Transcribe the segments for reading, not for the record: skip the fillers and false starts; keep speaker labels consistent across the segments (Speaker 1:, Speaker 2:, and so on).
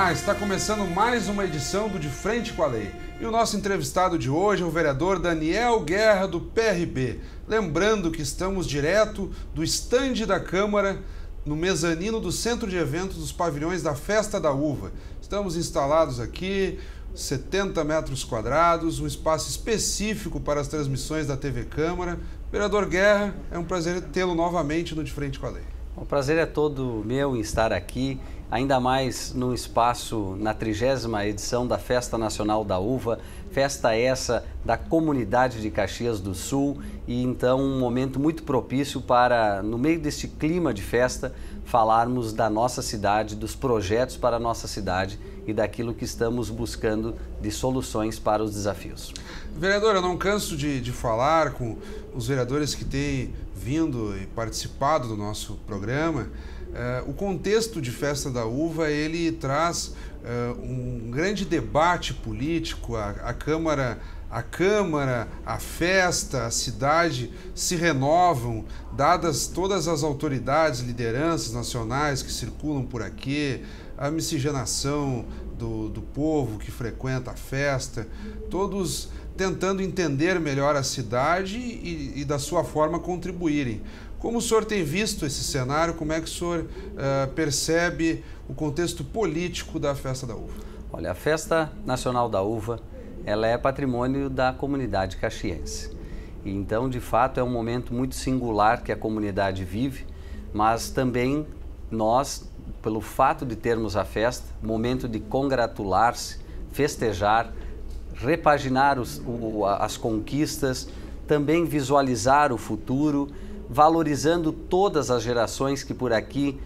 Speaker 1: Olá, está começando mais uma edição do De Frente com a Lei. E o nosso entrevistado de hoje é o vereador Daniel Guerra, do PRB. Lembrando que estamos direto do estande da Câmara, no mezanino do Centro de Eventos dos Pavilhões da Festa da Uva. Estamos instalados aqui, 70 metros quadrados, um espaço específico para as transmissões da TV Câmara. Vereador Guerra, é um prazer tê-lo novamente no De Frente com a Lei.
Speaker 2: O prazer é todo meu em estar aqui, ainda mais no espaço, na 30ª edição da Festa Nacional da Uva, festa essa da comunidade de Caxias do Sul, e então um momento muito propício para, no meio deste clima de festa, falarmos da nossa cidade, dos projetos para a nossa cidade e daquilo que estamos buscando de soluções para os desafios.
Speaker 1: Vereador, eu não canso de falar com os vereadores que têm vindo e participado do nosso programa. O contexto de Festa da Uva, ele traz um grande debate político. A Câmara, a festa, a cidade se renovam, dadas todas as autoridades, lideranças nacionais que circulam por aqui, a miscigenação do povo que frequenta a festa, todos tentando entender melhor a cidade e da sua forma contribuírem. Como o senhor tem visto esse cenário, como é que o senhor percebe o contexto político da Festa da Uva?
Speaker 2: Olha, a Festa Nacional da Uva, ela é patrimônio da comunidade caxiense. E então, de fato, é um momento muito singular que a comunidade vive, mas também nós, pelo fato de termos a festa, momento de congratular-se, festejar, repaginar as conquistas, também visualizar o futuro, valorizando todas as gerações que por aqui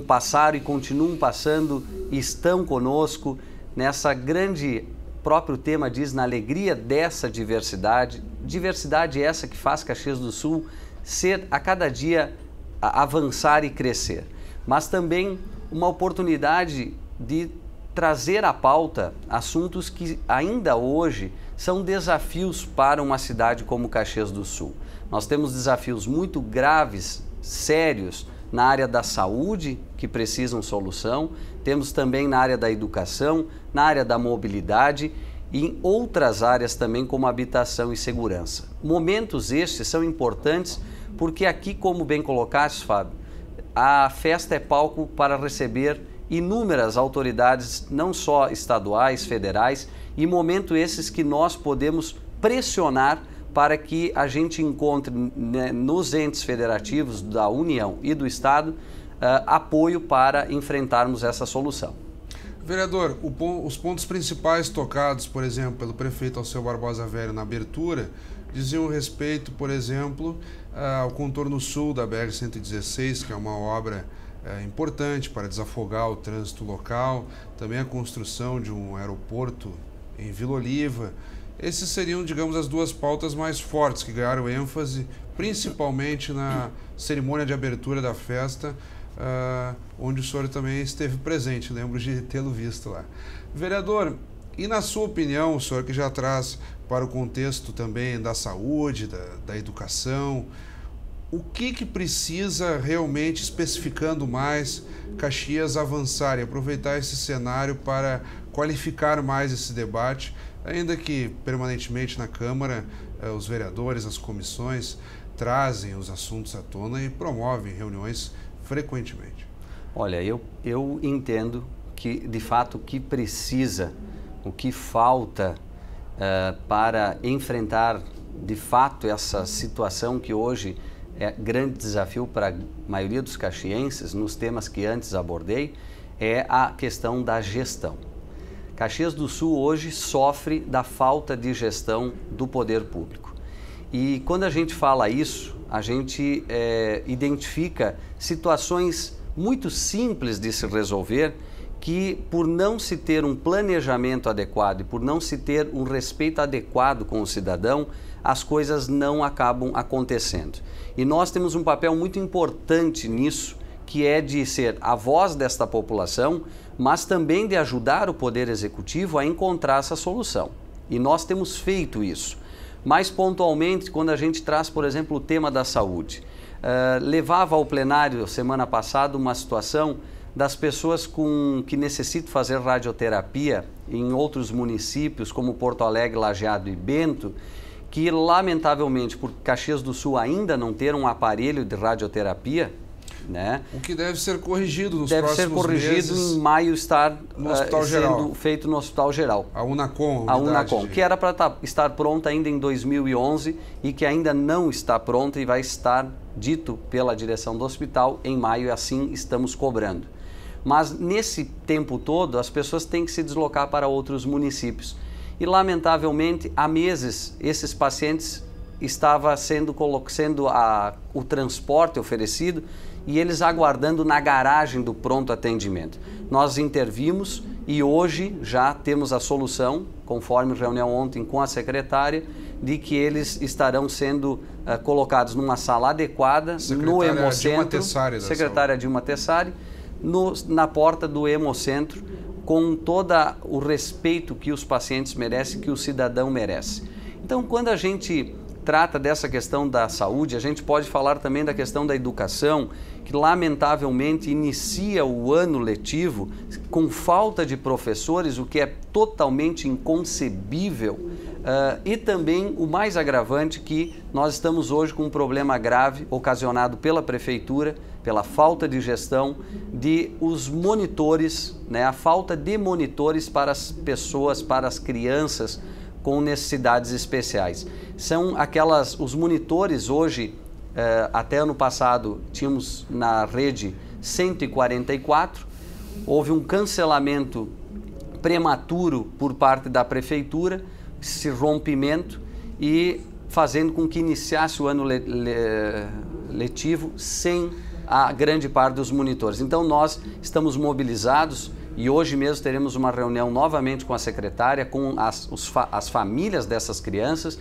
Speaker 2: passaram e continuam passando e estão conosco nessa grande, próprio tema diz, na alegria dessa diversidade, diversidade essa que faz Caxias do Sul ser a cada dia avançar e crescer, mas também uma oportunidade de trazer à pauta assuntos que ainda hoje são desafios para uma cidade como Caxias do Sul. Nós temos desafios muito graves, sérios, na área da saúde, que precisam solução, temos também na área da educação, na área da mobilidade e em outras áreas também, como habitação e segurança. Momentos estes são importantes porque aqui, como bem colocaste, Fábio, a festa é palco para receber inúmeras autoridades, não só estaduais, federais, e momentos esses que nós podemos pressionar para que a gente encontre nos entes federativos da União e do Estado apoio para enfrentarmos essa solução.
Speaker 1: Vereador, os pontos principais tocados, por exemplo, pelo prefeito Alceu Barbosa Velho na abertura, diziam respeito, por exemplo, ao contorno sul da BR-116, que é uma obra importante para desafogar o trânsito local, também a construção de um aeroporto em Vila Oliva. Esses seriam, digamos, as duas pautas mais fortes que ganharam ênfase, principalmente na cerimônia de abertura da festa, onde o senhor também esteve presente, lembro de tê-lo visto lá. Vereador, e na sua opinião, o senhor que já traz para o contexto também da saúde, da educação, o que precisa realmente, especificando mais, Caxias avançar e aproveitar esse cenário para qualificar mais esse debate, ainda que permanentemente na Câmara os vereadores, as comissões trazem os assuntos à tona e promovem reuniões frequentemente?
Speaker 2: Olha, eu entendo que, de fato, o que precisa, o que falta para enfrentar, de fato, essa situação que hoje é grande desafio para a maioria dos caxienses, nos temas que antes abordei, é a questão da gestão. Caxias do Sul hoje sofre da falta de gestão do poder público. E quando a gente fala isso, a gente identifica situações muito simples de se resolver que, por não se ter um planejamento adequado e por não se ter um respeito adequado com o cidadão, as coisas não acabam acontecendo. E nós temos um papel muito importante nisso, que é de ser a voz desta população, mas também de ajudar o Poder Executivo a encontrar essa solução. E nós temos feito isso. Mais pontualmente, quando a gente traz, por exemplo, o tema da saúde. Levava ao plenário, semana passada, uma situação das pessoas que necessitam fazer radioterapia em outros municípios, como Porto Alegre, Lajeado e Bento, que lamentavelmente, por Caxias do Sul ainda não ter um aparelho de radioterapia, né?
Speaker 1: O que deve ser corrigido nos
Speaker 2: deve
Speaker 1: próximos
Speaker 2: ser corrigido
Speaker 1: meses,
Speaker 2: em maio estar
Speaker 1: no Hospital
Speaker 2: sendo
Speaker 1: Geral.
Speaker 2: feito no Hospital Geral.
Speaker 1: A Unacom,
Speaker 2: A Unacom, que era para estar pronta ainda em 2011 e que ainda não está pronta e vai estar dito pela direção do hospital em maio, e assim estamos cobrando. Mas nesse tempo todo as pessoas têm que se deslocar para outros municípios. E lamentavelmente há meses esses pacientes estava sendo o transporte oferecido e eles aguardando na garagem do pronto atendimento. Nós intervimos e hoje já temos a solução, conforme reunião ontem com a secretária, de que eles estarão sendo colocados numa sala adequada no Hemocentro, secretária Dilma Tessari, na porta do Hemocentro, com todo o respeito que os pacientes merecem, que o cidadão merece. Então, quando a gente trata dessa questão da saúde, a gente pode falar também da questão da educação, que lamentavelmente inicia o ano letivo com falta de professores, o que é totalmente inconcebível, e também o mais agravante, que nós estamos hoje com um problema grave ocasionado pela prefeitura, pela falta de gestão de os monitores, né, a falta de monitores para as pessoas, para as crianças com necessidades especiais. São os monitores hoje, até ano passado tínhamos na rede 144, houve um cancelamento prematuro por parte da prefeitura, esse rompimento, e fazendo com que iniciasse o ano letivo sem a grande parte dos monitores. Então nós estamos mobilizados e hoje mesmo teremos uma reunião novamente com a secretária, com as famílias dessas crianças,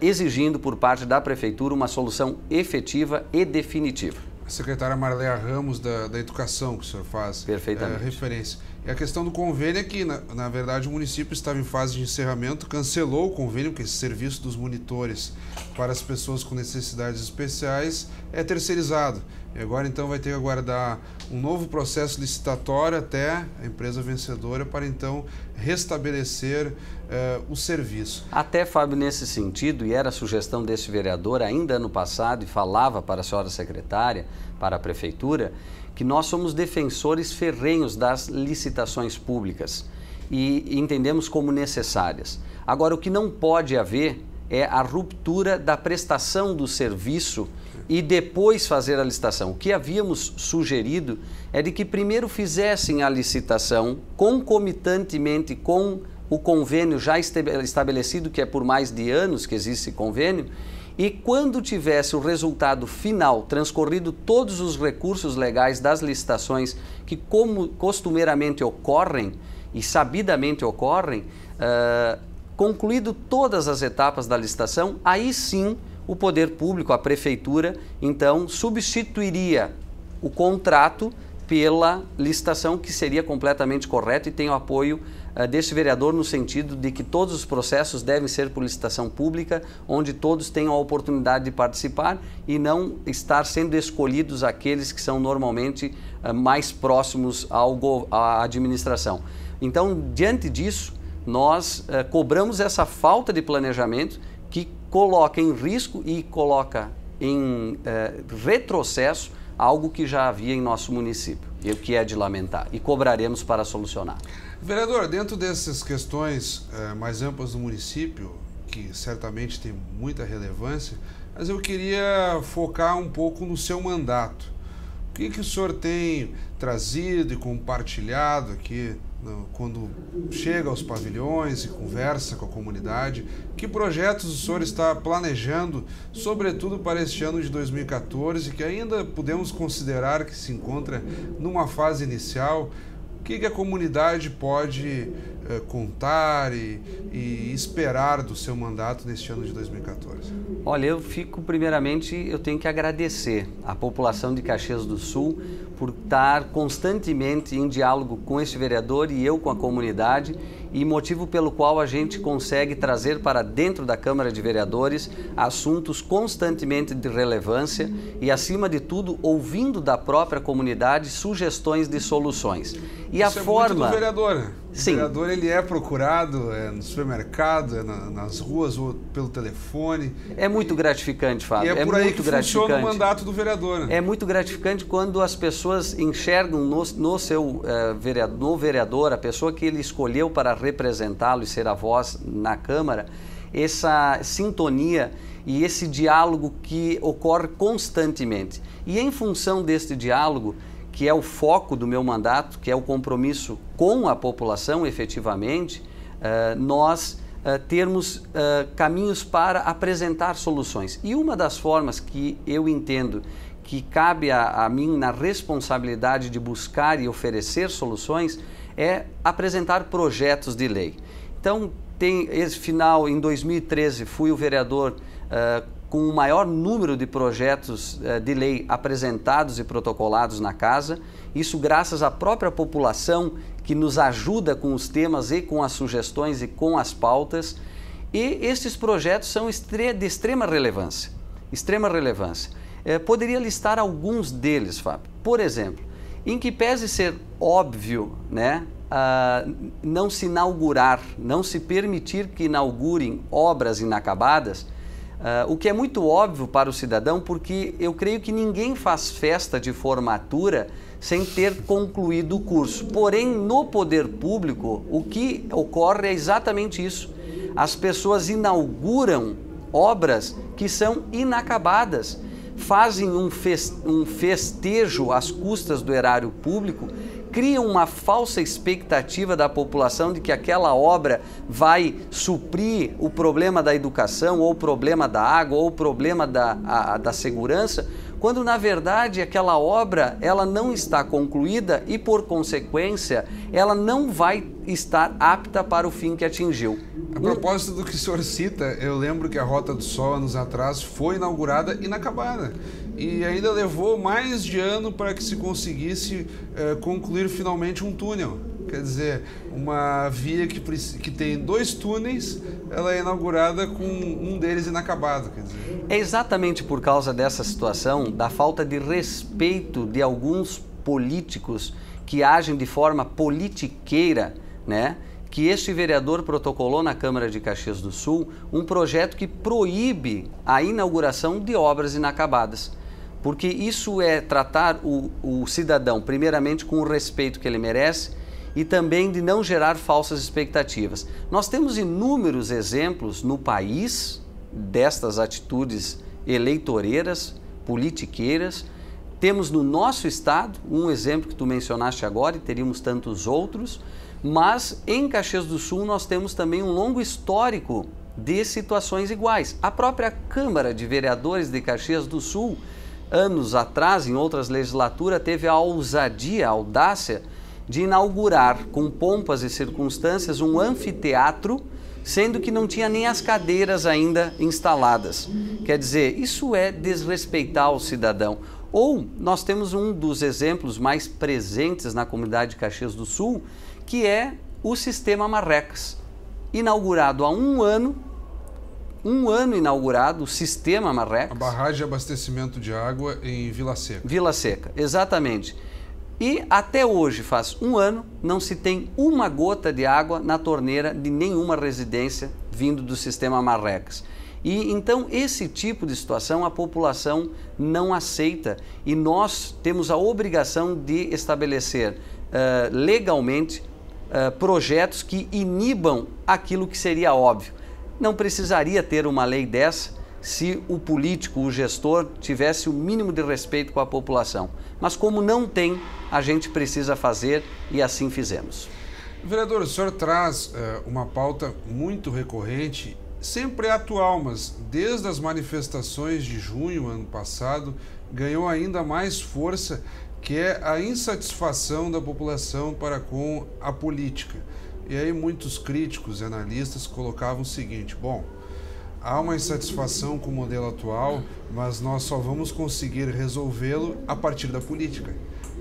Speaker 2: exigindo por parte da prefeitura uma solução efetiva e definitiva.
Speaker 1: A secretária Marleia Ramos da Educação, que o senhor faz referência. E a questão do convênio é que, na verdade, o município estava em fase de encerramento, cancelou o convênio, porque esse serviço dos monitores para as pessoas com necessidades especiais é terceirizado. E agora, então, vai ter que aguardar um novo processo licitatório até a empresa vencedora para, então, restabelecer o serviço.
Speaker 2: Até, Fábio, nesse sentido, e era a sugestão desse vereador ainda ano passado, e falava para a senhora secretária, para a prefeitura, que nós somos defensores ferrenhos das licitações públicas e entendemos como necessárias. Agora, o que não pode haver é a ruptura da prestação do serviço e depois fazer a licitação. O que havíamos sugerido é de que primeiro fizessem a licitação concomitantemente com o convênio já estabelecido, que é por mais de anos que existe convênio, e quando tivesse o resultado final, transcorrido todos os recursos legais das licitações que costumeiramente ocorrem e sabidamente ocorrem, concluído todas as etapas da licitação, aí sim o poder público, a prefeitura, então substituiria o contrato pela licitação, que seria completamente correto, e tem o apoio deste vereador no sentido de que todos os processos devem ser por licitação pública, onde todos tenham a oportunidade de participar e não estar sendo escolhidos aqueles que são normalmente mais próximos à administração. Então, diante disso, nós cobramos essa falta de planejamento que coloca em risco e coloca em retrocesso algo que já havia em nosso município, e o que é de lamentar, e cobraremos para solucionar.
Speaker 1: Vereador, dentro dessas questões mais amplas do município, que certamente tem muita relevância, mas eu queria focar um pouco no seu mandato. O que o senhor tem trazido e compartilhado aqui quando chega aos pavilhões e conversa com a comunidade? Que projetos o senhor está planejando, sobretudo para este ano de 2014, que ainda podemos considerar que se encontra numa fase inicial? O que a comunidade pode contar e esperar do seu mandato neste ano de 2014?
Speaker 2: Olha, eu tenho que agradecer à população de Caxias do Sul por estar constantemente em diálogo com este vereador e eu com a comunidade, e motivo pelo qual a gente consegue trazer para dentro da Câmara de Vereadores assuntos constantemente de relevância e, acima de tudo, ouvindo da própria comunidade sugestões de soluções. E
Speaker 1: isso
Speaker 2: a forma...
Speaker 1: muito do vereador.
Speaker 2: Sim.
Speaker 1: O vereador, ele é procurado no supermercado, nas ruas ou pelo telefone.
Speaker 2: É muito gratificante, Fábio.
Speaker 1: E é por aí que funciona o mandato do vereador.
Speaker 2: É muito gratificante quando as pessoas enxergam no vereador, a pessoa que ele escolheu para representá-lo e ser a voz na Câmara, essa sintonia e esse diálogo que ocorre constantemente. E em função deste diálogo, que é o foco do meu mandato, que é o compromisso com a população efetivamente, nós termos caminhos para apresentar soluções. E uma das formas que eu entendo que cabe a mim na responsabilidade de buscar e oferecer soluções é apresentar projetos de lei. Então, em 2013, fui o vereador com o maior número de projetos de lei apresentados e protocolados na casa, isso graças à própria população que nos ajuda com os temas e com as sugestões e com as pautas, e estes projetos são de extrema relevância, poderia listar alguns deles, Fábio. Por exemplo, em que pese ser óbvio, né, não se inaugurar, não se permitir que inaugurem obras inacabadas, o que é muito óbvio para o cidadão, porque eu creio que ninguém faz festa de formatura sem ter concluído o curso. Porém, no poder público, o que ocorre é exatamente isso. As pessoas inauguram obras que são inacabadas, fazem um festejo às custas do erário público, criam uma falsa expectativa da população de que aquela obra vai suprir o problema da educação, ou o problema da água, ou o problema da segurança, quando na verdade aquela obra ela não está concluída e, por consequência, ela não vai estar apta para o fim que atingiu.
Speaker 1: A propósito do que o senhor cita, eu lembro que a Rota do Sol, anos atrás, foi inaugurada inacabada. E ainda levou mais de ano para que se conseguisse concluir finalmente um túnel. Quer dizer, uma via que tem 2 túneis, ela é inaugurada com um deles inacabado. Quer dizer.
Speaker 2: É exatamente por causa dessa situação, da falta de respeito de alguns políticos que agem de forma politiqueira, né, que este vereador protocolou na Câmara de Caxias do Sul um projeto que proíbe a inauguração de obras inacabadas. Porque isso é tratar o cidadão, primeiramente, com o respeito que ele merece e também de não gerar falsas expectativas. Nós temos inúmeros exemplos no país destas atitudes eleitoreiras, politiqueiras. Temos no nosso estado um exemplo que tu mencionaste agora, e teríamos tantos outros, mas em Caxias do Sul nós temos também um longo histórico de situações iguais. A própria Câmara de Vereadores de Caxias do Sul, anos atrás, em outras legislaturas, teve a ousadia, a audácia de inaugurar com pompas e circunstâncias um anfiteatro, sendo que não tinha nem as cadeiras ainda instaladas. Quer dizer, isso é desrespeitar o cidadão. Ou nós temos um dos exemplos mais presentes na comunidade de Caxias do Sul, que é o sistema Marrecas, inaugurado há um ano inaugurado, o sistema Marrecas.
Speaker 1: A barragem de abastecimento de água em Vila Seca.
Speaker 2: Vila Seca, exatamente. E até hoje, faz um ano, não se tem uma gota de água na torneira de nenhuma residência vindo do sistema Marrecas. E então esse tipo de situação a população não aceita, e nós temos a obrigação de estabelecer legalmente projetos que inibam aquilo que seria óbvio. Não precisaria ter uma lei dessa se o político, o gestor, tivesse o mínimo de respeito com a população. Mas como não tem, a gente precisa fazer, e assim fizemos.
Speaker 1: Vereador, o senhor traz uma pauta muito recorrente, sempre atual, mas desde as manifestações de junho, ano passado, ganhou ainda mais força, que é a insatisfação da população para com a política. E aí muitos críticos e analistas colocavam o seguinte: bom, há uma insatisfação com o modelo atual, mas nós só vamos conseguir resolvê-lo a partir da política.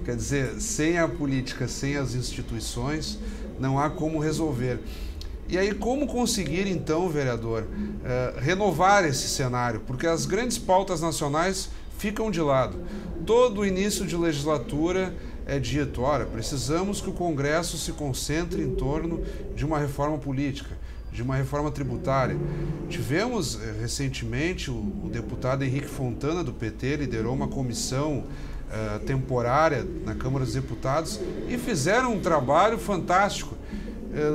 Speaker 1: Quer dizer, sem a política, sem as instituições, não há como resolver. E aí, como conseguir, então, vereador, renovar esse cenário? Porque as grandes pautas nacionais ficam de lado. Todo início de legislatura é dito: olha, precisamos que o Congresso se concentre em torno de uma reforma política, de uma reforma tributária. Tivemos recentemente o deputado Henrique Fontana, do PT, liderou uma comissão temporária na Câmara dos Deputados e fizeram um trabalho fantástico,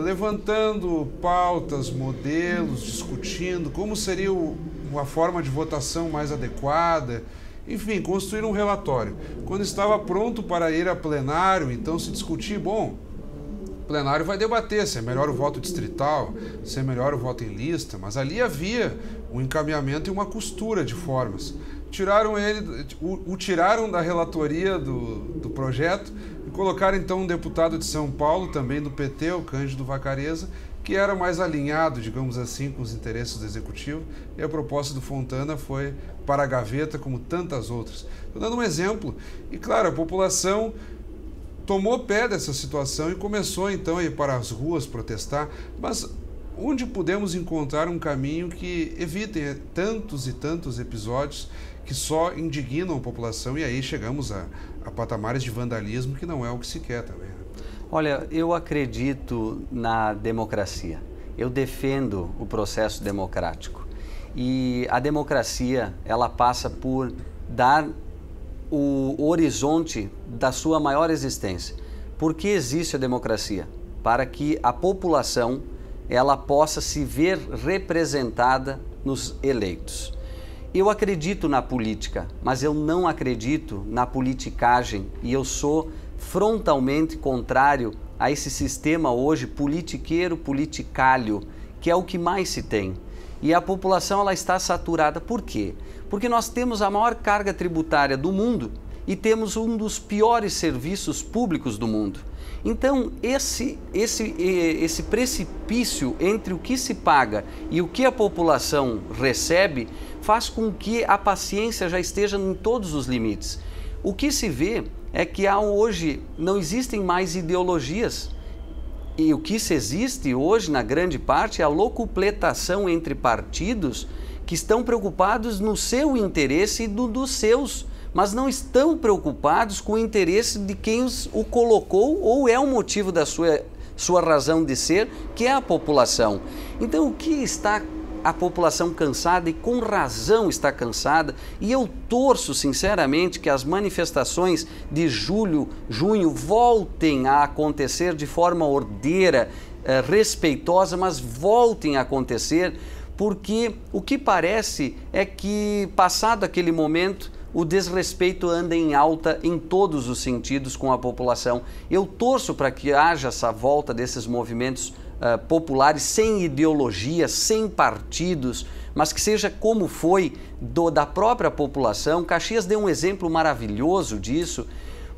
Speaker 1: levantando pautas, modelos, discutindo como seria uma forma de votação mais adequada, enfim, construir um relatório. Quando estava pronto para ir a plenário, então se discutir, bom, o plenário vai debater se é melhor o voto distrital, se é melhor o voto em lista, mas ali havia um encaminhamento e uma costura de formas. Tiraram da relatoria do projeto e colocaram então um deputado de São Paulo, também do PT, o Cândido Vacarezza, que era mais alinhado, digamos assim, com os interesses do Executivo, e a proposta do Fontana foi para a gaveta, como tantas outras. Estou dando um exemplo, e claro, a população tomou pé dessa situação e começou então a ir para as ruas protestar, mas onde podemos encontrar um caminho que evite tantos e tantos episódios que só indignam a população, e aí chegamos a patamares de vandalismo que não é o que se quer também.
Speaker 2: Olha, eu acredito na democracia. Eu defendo o processo democrático. E a democracia, ela passa por dar o horizonte da sua maior existência. Por que existe a democracia? Para que a população ela possa se ver representada nos eleitos. Eu acredito na política, mas eu não acredito na politicagem, e eu sou frontalmente contrário a esse sistema hoje politiqueiro, politicalho, que é o que mais se tem. E a população ela está saturada. Por quê? Porque nós temos a maior carga tributária do mundo e temos um dos piores serviços públicos do mundo. Então, esse precipício entre o que se paga e o que a população recebe faz com que a paciência já esteja em todos os limites. O que se vê é que hoje não existem mais ideologias, e o que se existe hoje, na grande parte, é a locupletação entre partidos que estão preocupados no seu interesse e dos seus, mas não estão preocupados com o interesse de quem o colocou ou é o motivo da sua razão de ser, que é a população. Então, o que está a população cansada, e com razão está cansada, e eu torço sinceramente que as manifestações de junho voltem a acontecer de forma ordeira, respeitosa, mas voltem a acontecer, porque o que parece é que, passado aquele momento, o desrespeito anda em alta em todos os sentidos com a população. Eu torço para que haja essa volta desses movimentos populares, sem ideologia, sem partidos, mas que seja como foi da própria população. Caxias deu um exemplo maravilhoso disso,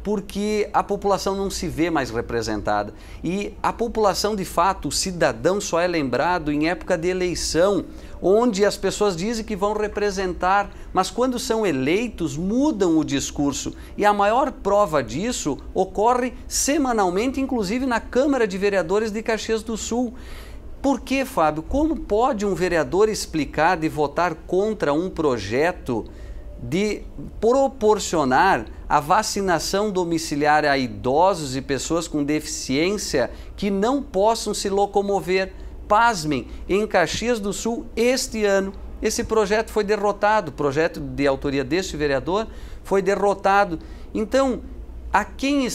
Speaker 2: porque a população não se vê mais representada. E a população, de fato, o cidadão só é lembrado em época de eleição, onde as pessoas dizem que vão representar, mas quando são eleitos mudam o discurso. E a maior prova disso ocorre semanalmente, inclusive na Câmara de Vereadores de Caxias do Sul. Por que, Fábio? Como pode um vereador explicar de votar contra um projeto de proporcionar a vacinação domiciliar a idosos e pessoas com deficiência que não possam se locomover? Pasmem, em Caxias do Sul, este ano, esse projeto foi derrotado, o projeto de autoria deste vereador foi derrotado. Então, a quem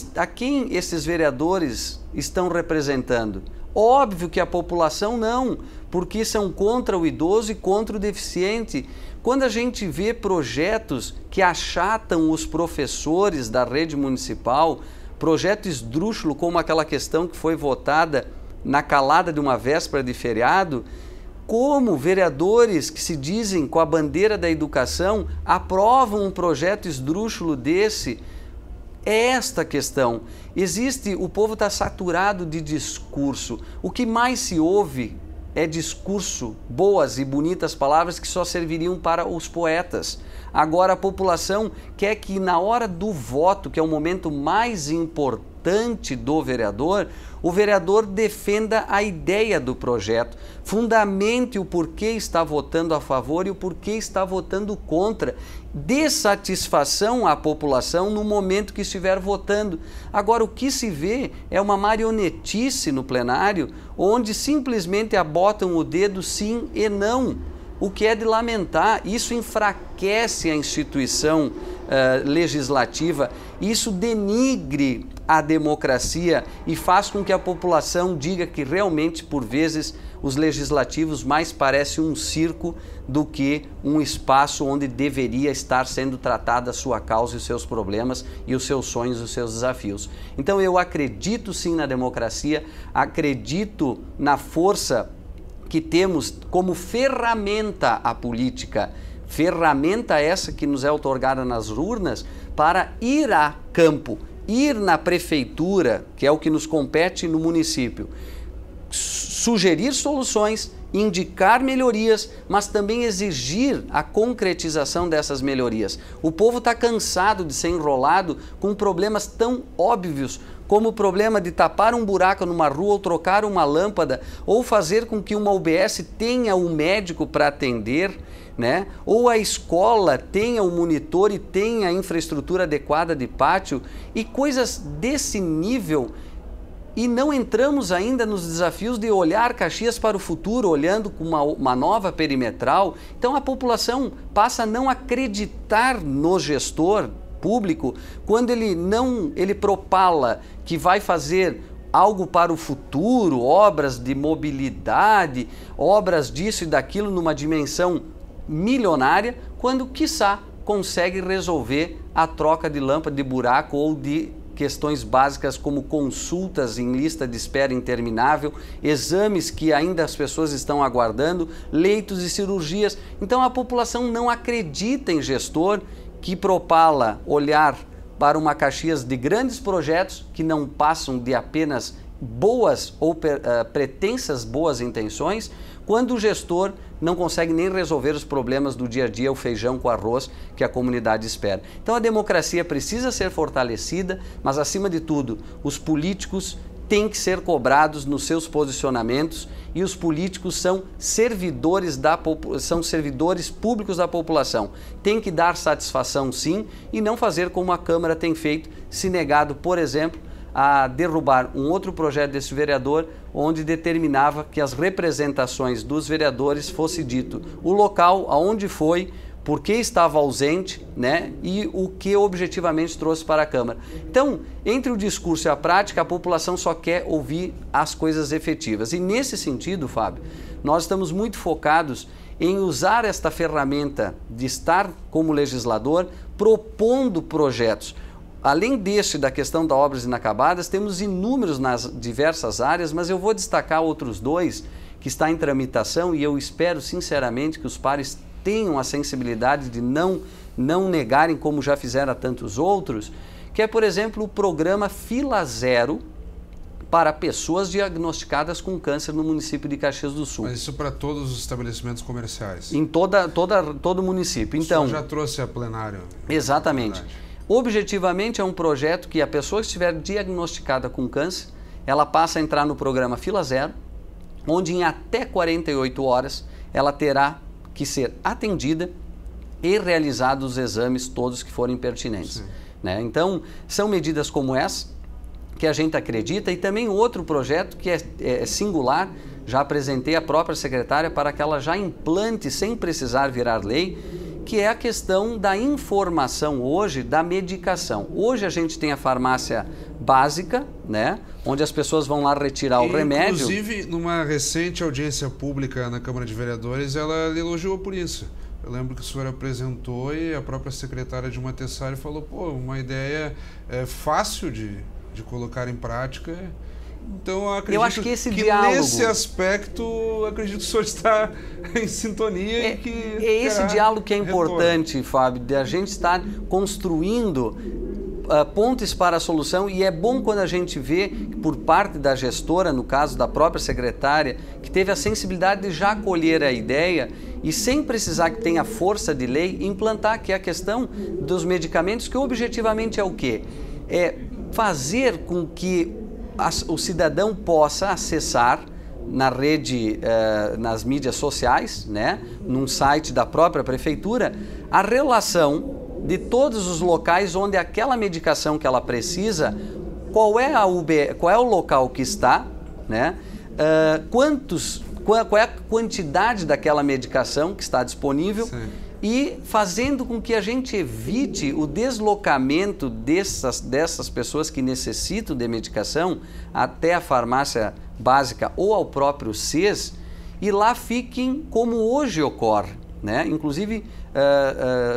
Speaker 2: esses vereadores estão representando? Óbvio que a população não, porque são contra o idoso e contra o deficiente. Quando a gente vê projetos que achatam os professores da rede municipal, projeto esdrúxulo como aquela questão que foi votada na calada de uma véspera de feriado, como vereadores que se dizem com a bandeira da educação aprovam um projeto esdrúxulo desse, É esta questão. O povo está saturado de discurso. O que mais se ouve é discurso, boas e bonitas palavras que só serviriam para os poetas. Agora a população quer que na hora do voto, que é o momento mais importante do vereador, o vereador defenda a ideia do projeto, fundamente o porquê está votando a favor e o porquê está votando contra, dê satisfação à população no momento que estiver votando. Agora, o que se vê é uma marionetice no plenário, onde simplesmente abotam o dedo sim e não, o que é de lamentar. Isso enfraquece a instituição legislativa, isso denigre a democracia e faz com que a população diga que realmente, por vezes, os legislativos mais parecem um circo do que um espaço onde deveria estar sendo tratada a sua causa e os seus problemas e os seus sonhos e os seus desafios. Então eu acredito sim na democracia, acredito na força que temos como ferramenta a política, ferramenta essa que nos é outorgada nas urnas para ir a campo, ir na prefeitura, que é o que nos compete no município, sugerir soluções, indicar melhorias, mas também exigir a concretização dessas melhorias. O povo está cansado de ser enrolado com problemas tão óbvios como o problema de tapar um buraco numa rua ou trocar uma lâmpada ou fazer com que uma UBS tenha um médico para atender, né? Ou a escola tenha um monitor e tenha a infraestrutura adequada de pátio e coisas desse nível. E não entramos ainda nos desafios de olhar Caxias para o futuro, olhando com uma nova perimetral. Então a população passa a não acreditar no gestor público quando ele propala que vai fazer algo para o futuro, obras de mobilidade, obras disso e daquilo numa dimensão milionária, quando, quiçá, consegue resolver a troca de lâmpada de buraco ou de questões básicas como consultas em lista de espera interminável, exames que ainda as pessoas estão aguardando, leitos e cirurgias. Então a população não acredita em gestor que propala olhar para uma Caxias de grandes projetos que não passam de apenas boas ou pretensas boas intenções, quando o gestor não consegue nem resolver os problemas do dia a dia, o feijão com arroz que a comunidade espera. Então a democracia precisa ser fortalecida, mas acima de tudo, os políticos têm que ser cobrados nos seus posicionamentos e os políticos são servidores públicos da população. Tem que dar satisfação sim e não fazer como a Câmara tem feito, se negado, por exemplo, a derrubar um outro projeto desse vereador, onde determinava que as representações dos vereadores fosse dito o local, aonde foi, por que estava ausente, né, e o que objetivamente trouxe para a Câmara. Então, entre o discurso e a prática, a população só quer ouvir as coisas efetivas. E nesse sentido, Fábio, nós estamos muito focados em usar esta ferramenta de estar como legislador, propondo projetos. Além da questão das obras inacabadas, temos inúmeros nas diversas áreas, mas eu vou destacar outros dois que está em tramitação e eu espero sinceramente que os pares tenham a sensibilidade de não negarem, como já fizeram a tantos outros, que é, por exemplo, o programa Fila Zero para pessoas diagnosticadas com câncer no município de Caxias do Sul.
Speaker 1: Mas isso para todos os estabelecimentos comerciais?
Speaker 2: Em todo o município. Então,
Speaker 1: o senhor já trouxe a plenário?
Speaker 2: Exatamente. Objetivamente é um projeto que a pessoa que estiver diagnosticada com câncer, ela passa a entrar no programa Fila Zero, onde em até 48 horas ela terá que ser atendida e realizados os exames todos que forem pertinentes. Né? Então, são medidas como essa que a gente acredita e também outro projeto que é singular, já apresentei à própria secretária para que ela já implante sem precisar virar lei, que é a questão da informação hoje da medicação. Hoje a gente tem a farmácia básica, né, onde as pessoas vão lá retirar o remédio.
Speaker 1: Inclusive, numa recente audiência pública na Câmara de Vereadores, ela elogiou por isso. Eu lembro que o senhor apresentou e a própria secretária Dilma Tessari falou, pô, uma ideia fácil de colocar em prática. Então,
Speaker 2: eu acho que esse diálogo,
Speaker 1: nesse aspecto, acredito que o senhor está em sintonia e que
Speaker 2: é esse diálogo que é importante, Fábio, de a gente estar construindo pontes para a solução, e é bom quando a gente vê por parte da gestora, no caso da própria secretária, que teve a sensibilidade de já acolher a ideia e sem precisar que tenha força de lei, implantar, que é a questão dos medicamentos, que objetivamente é o quê? É fazer com que o cidadão possa acessar na rede, nas mídias sociais, né, num site da própria prefeitura, a relação de todos os locais onde aquela medicação que ela precisa, qual é o local que está, né, qual é a quantidade daquela medicação que está disponível. Sim. E fazendo com que a gente evite o deslocamento dessas pessoas que necessitam de medicação até a farmácia básica ou ao próprio CES, e lá fiquem como hoje ocorre, né? Inclusive,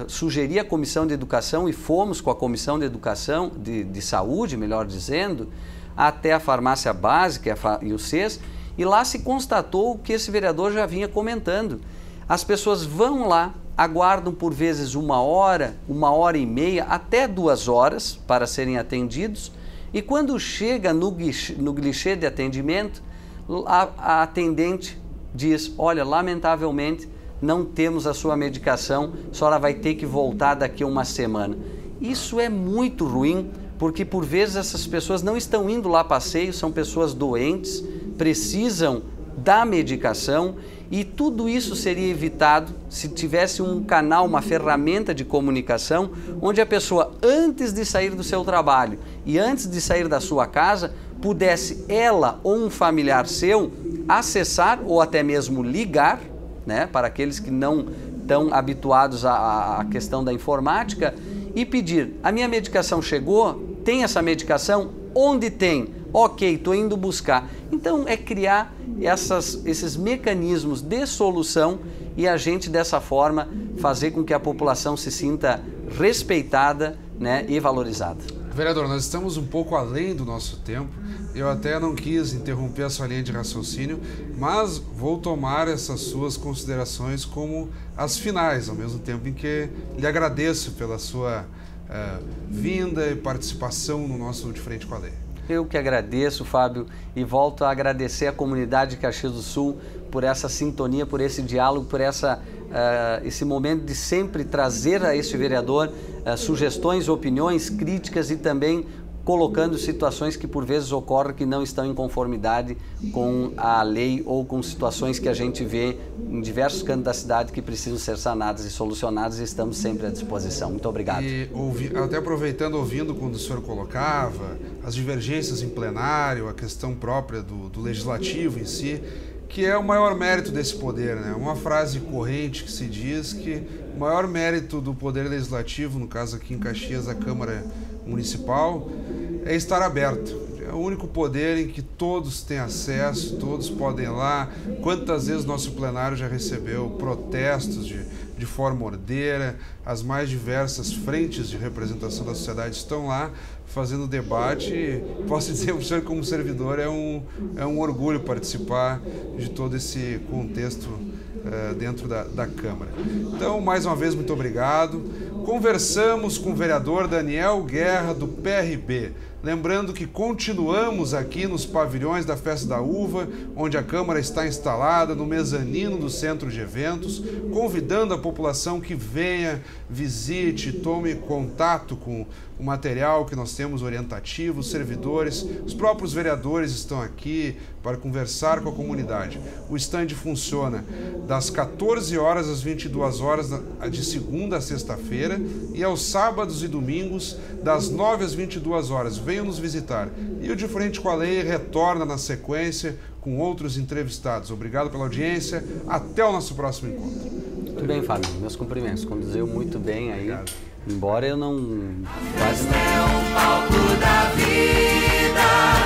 Speaker 2: sugeri à Comissão de Educação, e fomos com a Comissão de Educação, de Saúde, melhor dizendo, até a farmácia básica e o CES, e lá se constatou o que esse vereador já vinha comentando. As pessoas vão lá, aguardam por vezes 1 hora, 1h30, até 2 horas para serem atendidos, e quando chega no guichê de atendimento, a atendente diz: olha, lamentavelmente não temos a sua medicação, a senhora vai ter que voltar daqui a 1 semana. Isso é muito ruim, porque por vezes essas pessoas não estão indo lá a passeio, são pessoas doentes, precisam da medicação, e tudo isso seria evitado se tivesse um canal, uma ferramenta de comunicação, onde a pessoa, antes de sair do seu trabalho e antes de sair da sua casa, pudesse ela ou um familiar seu acessar ou até mesmo ligar, né, para aqueles que não estão habituados à questão da informática, e pedir: a minha medicação chegou? Tem essa medicação? Onde tem? Ok, estou indo buscar. Então é criar esses mecanismos de solução e a gente dessa forma fazer com que a população se sinta respeitada, né, e valorizada.
Speaker 1: Vereador, nós estamos um pouco além do nosso tempo. Eu até não quis interromper a sua linha de raciocínio, mas vou tomar essas suas considerações como as finais, ao mesmo tempo em que lhe agradeço pela sua vinda e participação no nosso De Frente com a Lei.
Speaker 2: Eu que agradeço, Fábio, e volto a agradecer a comunidade de Caxias do Sul por essa sintonia, por esse diálogo, por esse momento de sempre trazer a este vereador sugestões, opiniões, críticas, e também colocando situações que por vezes ocorrem que não estão em conformidade com a lei ou com situações que a gente vê em diversos cantos da cidade que precisam ser sanadas e solucionadas, e estamos sempre à disposição. Muito obrigado.
Speaker 1: E até aproveitando, ouvindo quando o senhor colocava as divergências em plenário, a questão própria do legislativo em si, que é o maior mérito desse poder, né? Uma frase corrente que se diz que o maior mérito do poder legislativo, no caso aqui em Caxias, a Câmara Municipal, é estar aberto. É o único poder em que todos têm acesso, todos podem ir lá. Quantas vezes nosso plenário já recebeu protestos de forma ordeira, as mais diversas frentes de representação da sociedade estão lá fazendo debate. E posso dizer para o senhor, como servidor, é um orgulho participar de todo esse contexto dentro da Câmara. Então, mais uma vez, muito obrigado. Conversamos com o vereador Daniel Guerra, do PRB. Lembrando que continuamos aqui nos pavilhões da Festa da Uva, onde a Câmara está instalada, no mezanino do Centro de Eventos, convidando a população que venha, visite, tome contato com o material que nós temos orientativo, os servidores, os próprios vereadores estão aqui para conversar com a comunidade. O stand funciona das 14 horas às 22 horas, de segunda a sexta-feira, e aos sábados e domingos, das 9 às 22 horas. Venham nos visitar. E o De Frente com a Lei retorna na sequência com outros entrevistados. Obrigado pela audiência. Até o nosso próximo encontro.
Speaker 2: Muito bem, Fábio. Meus cumprimentos. Conduziu muito bem aí. Obrigado. Embora eu não... Quase não... é um palco da vida.